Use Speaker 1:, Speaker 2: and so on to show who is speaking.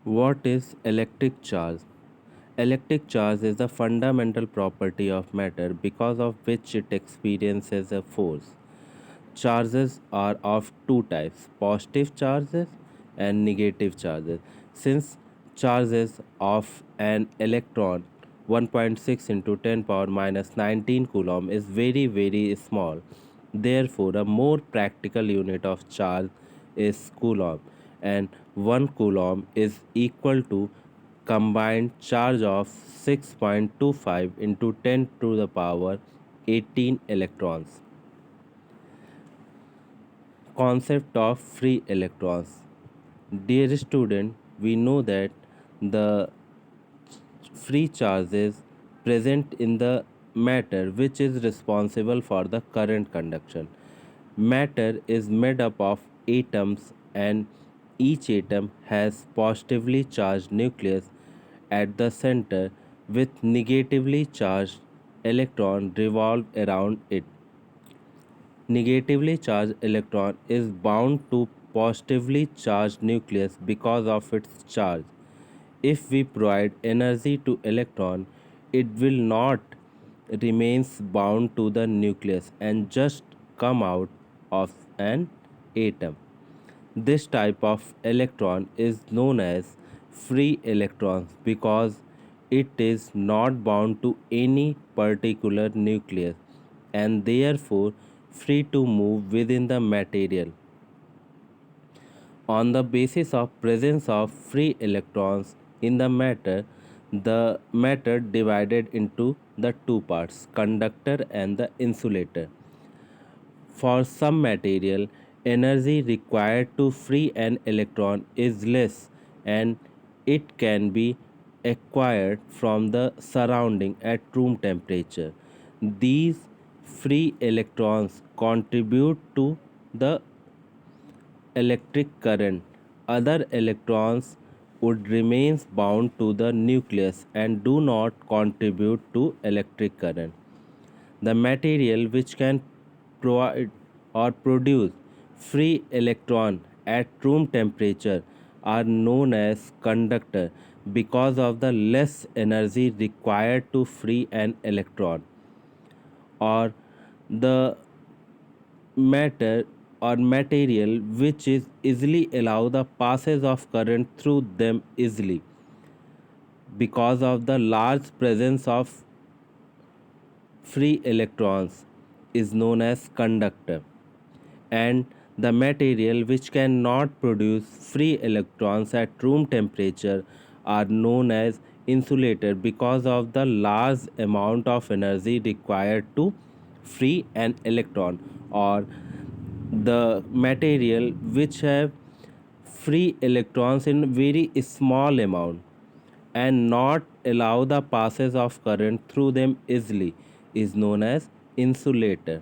Speaker 1: What is electric charge? Electric charge is the fundamental property of matter because of which it experiences a force. Charges are of two types, positive charges and negative charges. Since charges of an electron 1.6 into 10 power minus 19 coulomb is very small, therefore a more practical unit of charge is coulomb, and 1 coulomb is equal to combined charge of 6.25 into 10 to the power 18 electrons. Concept of free electrons. Dear student, we know that the free charges present in the matter which is responsible for the current conduction. Matter is made up of atoms, and each atom has positively charged nucleus at the center with negatively charged electron revolve around it. Negatively charged electron is bound to positively charged nucleus because of its charge. If we provide energy to electron, it will not remains bound to the nucleus and just come out of an atom. This type of electron is known as free electrons because it is not bound to any particular nucleus and therefore free to move within the material. On the basis of presence of free electrons in the matter divided into the two parts, conductor and the insulator. For some material, energy required to free an electron is less and it can be acquired from the surrounding at room temperature. These free electrons contribute to the electric current. Other electrons would remain bound to the nucleus and do not contribute to electric current. The material which can provide or produce free electron at room temperature are known as conductor because of the less energy required to free an electron, or the matter or material which is easily allow the passage of current through them easily because of the large presence of free electrons is known as conductor, and the material which cannot produce free electrons at room temperature are known as insulator because of the large amount of energy required to free an electron, or the material which have free electrons in very small amount and not allow the passage of current through them easily is known as insulator.